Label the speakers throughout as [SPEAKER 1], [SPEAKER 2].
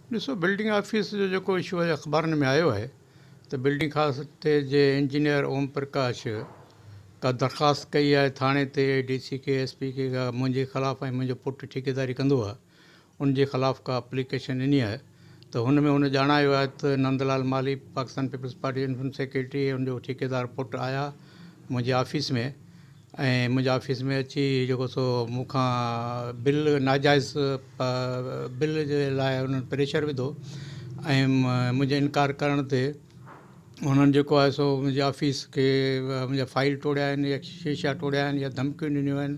[SPEAKER 1] ॾिसो, building office जो जेको इशू आहे अख़बारनि में आयो आहे त बिल्डिंग ख़ास ते जे इंजीनियर ओम प्रकाश का दरख़्वास्त कई आहे थाणे ते DC के SP के का मुंहिंजे ख़िलाफ़ु ऐं मुंहिंजो पुटु ठेकेदारी कंदो आहे, उनजे ख़िलाफ़ु का एप्लीकेशन ॾिनी आहे। त हुन में हुन ॼाणायो आहे त नंदलाल माली पाकिस्तान पीपल्स पार्टी जो सेक्रेटरी ऐं उनजो ठेकेदार पुटु आया मुंहिंजे ऑफिस में ऐं मुंहिंजे ऑफिस में अची जेको सो मूंखां बिल नाजाइज़ बिल जे लाइ उन्हनि प्रेशर विधो ऐं मुंहिंजे इनकार करण ते उन्हनि जेको आहे सो मुंहिंजे ऑफिस खे मुंहिंजा फाइल टोड़िया आहिनि या शीशा टोड़िया आहिनि या धमकियूं ॾिनियूं आहिनि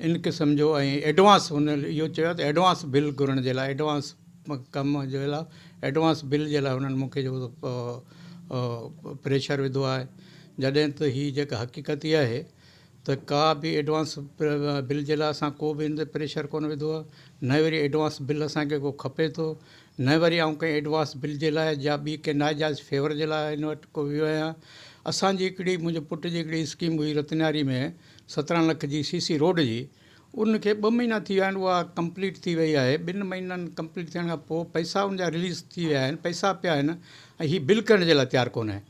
[SPEAKER 1] इन क़िस्म जो। ऐं एडवांस हुन इहो चयो त एडवांस बिल घुरण जे लाइ, एडवांस कम जे लाइ, एडवांस बिल जे लाइ हुननि मूंखे जेको प्रेशर विधो आहे। जॾहिं त हीअ जेका हक़ीक़त इहा आहे त का बि एडवांस बिल जे लाइ असां को बि इन ते प्रेशर कोन विधो आहे, न वरी एडवांस बिल असांखे को खपे थो, न वरी आउं कंहिं एडवांस बिल जे लाइ या ॿी कंहिं नाजाइज़ फेवर जे लाइ हिन वटि को वियो आहियां। असांजी हिकिड़ी मुंहिंजे पुट जी हिकिड़ी स्कीम हुई रतनारी में 17 लख जी CC रोड जी, उनखे 2 महीना थी विया आहिनि, उहा कंप्लीट थी वई आहे। 2 महीननि कंप्लीट थियण खां पोइ पैसा उनजा रिलीज़ थी विया आहिनि, पैसा पिया आहिनि ऐं हीअ बिल करण जे लाइ तयारु कोन आहे।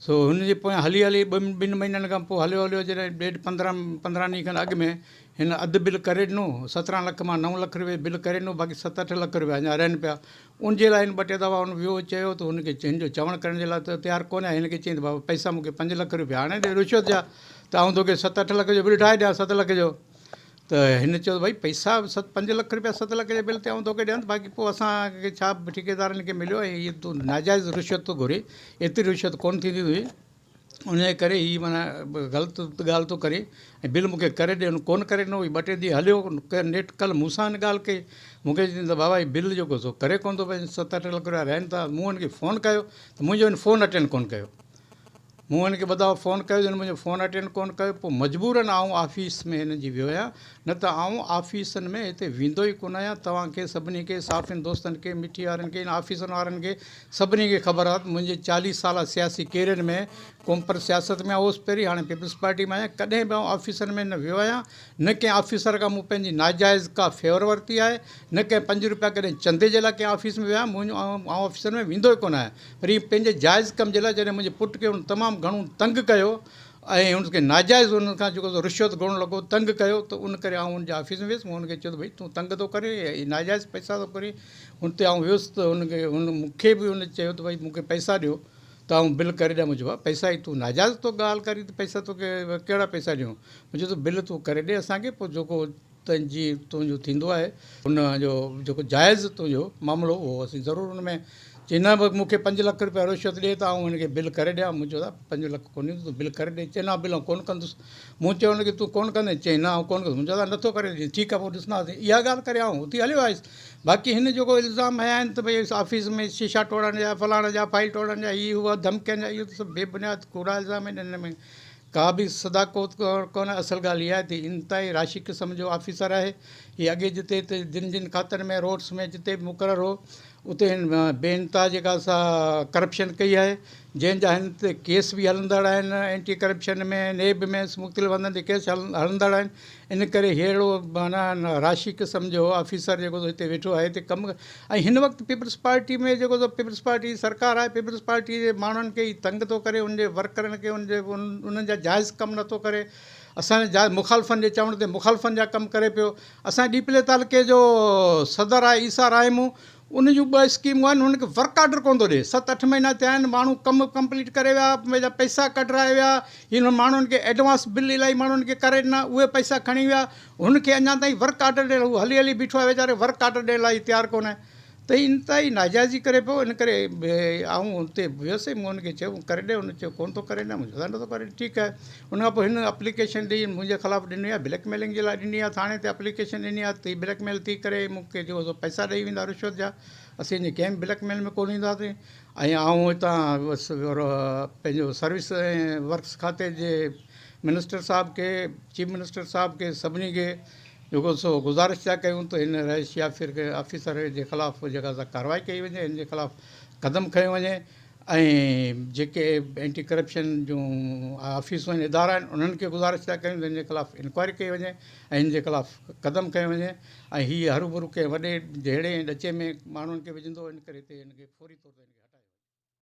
[SPEAKER 1] सो हुनजे पोयां हली 2 महीननि खां पोइ हलियो जॾहिं 15 ॾींहं खनि अॻु में हिन अधु बिल करे ॾिनो, 17 लख मां 9 लख रुपए बिल करे ॾिनो, बाक़ी 7-8 लख रुपया अञा रहनि पिया। उनजे लाइ हिन 2-टे दफ़ा हुन वियो चयो त हुनखे हिन जो चवणु करण जे लाइ त तयारु कोन्हे। हिनखे चई त बाबा पैसा मूंखे 5 लख रुपया हाणे ॾे रिश्वत जा, त आउं तोखे 7-8 लख जो बिल ठाहे ॾियां 7 लख जो। त हिन चयो भई पैसा 5 लख रुपया 7 लख जे बिल ते आउं तोखे ॾियां, बाक़ी पोइ असांखे छा ठेकेदारनि खे मिलियो ऐं हीअ तूं नाजाइज़ रिश्वत थो घुरे, एतिरी रिश्वत कोन थींदी हुई, उनजे करे हीअ माना ग़लति ॻाल्हि थो करे ऐं बिल मूंखे करे ॾिए। कोन करे ॾिनो, 2-टे ॾींहं हलियो नेट, कल्ह मूंसां हिन ॻाल्हि कई, मूंखे चवनि त बाबा हीअ बिल जेको सो करे कोन थो पए, 7-8 लख रुपया रहनि था। मूं हुनखे फ़ोन कयो त मुंहिंजो हिन फ़ोन अटेंड कोन कयो, मूं हिनखे 2 दफ़ा फ़ोन कयो त मुंहिंजो फ़ोन अटेंड कोन कयो। पोइ मजबूरनि आउं ऑफिस में हिन जी वियो आहियां, न त आउं ऑफिसनि में हिते वेंदो ई कोन आहियां। तव्हांखे सभिनी खे, साफ़ियुनि दोस्तनि खे, मिठी वारनि खे, इन ऑफिसनि वारनि खे सभिनी खे ख़बर आहे त मुंहिंजे 40 साल सियासी कैरियर में कोन पर सियासत में हुउसि पहिरीं, हाणे पीपल्स पार्टी में आहियां, कॾहिं बि आउं ऑफिसनि में न वियो आहियां, न कंहिं ऑफिसर खां मूं पंहिंजी नाजाइज़ का फेवर वरिती आहे, न कंहिं 5 रुपया कॾहिं चंदे जे लाइ कंहिं ऑफिस में वियो आहियां। मुंहिंजो आउं ऑफिसनि में वेंदो ई कोन आहियां। पर हीअ पंहिंजे जाइज़ कम जे लाइ जॾहिं मुंहिंजे पुट खे हुन तमामु घणो तंग कयो ऐं हुनखे नाजाइज़ हुन खां जेको रिश्वत घुरण लॻो, तंग कयो, त उन करे आउं हुनजे ऑफिस में वियुसि। मूं हुनखे चयो त भई तूं तंग थो करे, नाजाइज़ पैसा थो करे। हुन ते आउं वियुसि त मूंखे बि हुन चयो त भई मूंखे पैसा ॾियो त आउं बिल करे ॾियां। मुंहिंजो आहे पैसा ई तूं नाजाइज़ तो ॻाल्हि करी त पैसा तोखे कहिड़ा पैसा ॾियूं? मुंहिंजो त बिल तूं करे ॾे असांखे, पोइ जेको तुंहिंजो थींदो आहे हुनजो जेको जाइज़ तुंहिंजो मामिलो उहो असीं ज़रूरु हुन में। चई न बि मूंखे 5 लख रुपया रिश्वत ॾिए त आउं हिनखे बिल करे ॾियां। मुंहिंजो त 5 लख कोन ॾींदुसि, तूं बिल करे ॾे। चए न बिल आउं कोन कंदुसि। मूं चयो हुनखे तूं कोन कंदे? चई न आउं कोन कंदुसि। मुंहिंजो त नथो करे ॾे। ठीकु आहे, पोइ ॾिसंदासीं। इहा ॻाल्हि करे आउं हुते हलियो आयुसि। बाक़ी हिन जेको इल्ज़ाम हया आहिनि त भई ऑफिस में शीशा टोड़ण जा, फलाणे जा, फाइल टोड़ण जा, हीअ उहा धमकियुनि जा, इहो त सभु बेबुनियाद कूड़ा इल्ज़ाम आहिनि। हिन में का बि सदाकत कोन्हे। असुल ॻाल्हि इहा आहे त इंतिहाई राशि क़िस्म जो ऑफिसर आहे हीअ। अॻे जिते जिन खातनि में, रोड्स में जिते बि मुक़ररु हो, उते बेइंतिहा जेका असां करप्शन कई आहे, जंहिंजा हिन ते केस बि हलंदड़ आहिनि, एंटी करप्शन में, नेब में, मुख़्तलिफ़ हंधनि ते केस हलंदड़ आहिनि। इन करे अहिड़ो माना राशि क़िस्म जो ऑफिसर जेको हिते वेठो आहे हिते कमु। ऐं हिन वक़्तु पीपल्स पार्टी में जेको पीपल्स पार्टी सरकार आहे, पीपल्स पार्टी जे माण्हुनि खे ई तंग थो करे, उनजे वर्करनि खे उन्हनि जा जाइज़ कमु नथो करे। असांजे मुखालफ़नि जे चवण ते मुखालफ़नि जा कमु करे पियो। असांजे डीपले तालुके जो सदर आहे ईसा रायमू, उन जूं 2 स्कीमूं आहिनि, हुनखे वर्क आर्डर कोन थो ॾिए। 7-8 महीना थिया आहिनि, माण्हू कमु कंप्लीट करे विया, पंहिंजा पैसा कढाए विया। हिन माण्हुनि खे एडवांस बिल इलाही माण्हुनि खे करे ॾिना, उहे पैसा खणी विया। हुनखे अञा ताईं वर्क आर्डर ॾियण, हू हली हली बीठो आहे वीचारे, वर्क आर्डर ॾियण लाइ तयारु कोन आहे। त इंतिहाई नाजाइज़ी करे पियो। इन करे आउं हुते वियुसि, मूं हुनखे चयो करे ॾे, हुन चयो कोन थो करे ॾियां। मुंहिंजो नथो करे। ठीकु आहे। हुनखां पोइ हिन एप्लीकेशन ॾेई मुंहिंजे ख़िलाफ़ु ॾिनी आहे, ब्लैकमेलिंग जे लाइ ॾिनी आहे। थाणे ते एप्लीकेशन ॾिनी आहे त ब्लैकमेल थी करे मूंखे जेको पैसा ॾेई वेंदा रिश्वत जा। असीं इन कंहिं बि ब्लैकमेल में कोन ईंदासीं। ऐं आउं हितां बसि पंहिंजो सर्विस ऐं वर्क्स खाते जे मिनिस्टर साहिब खे, चीफ मिनिस्टर साहिब खे, सभिनी खे जेको सो गुज़ारिश था कयूं त हिन रहिशी ऑफिसर जे ख़िलाफ़ु जेका कारवाई कई वञे, हिन जे ख़िलाफ़ु क़दम खयो वञे। ऐं जेके एंटी करप्शन जूं ऑफिसूं आहिनि, इदारा आहिनि, उन्हनि खे गुज़ारिश था कयूं त हिन जे ख़िलाफ़ु इंक्वायरी कई वञे ऐं हिन जे ख़िलाफ़ु क़दम कयो वञे। ऐं हीअ हरू भरू कंहिं वॾे जहिड़े ॾचे में माण्हुनि खे विझंदो, इन करे हिते हिनखे फौरी तौर ते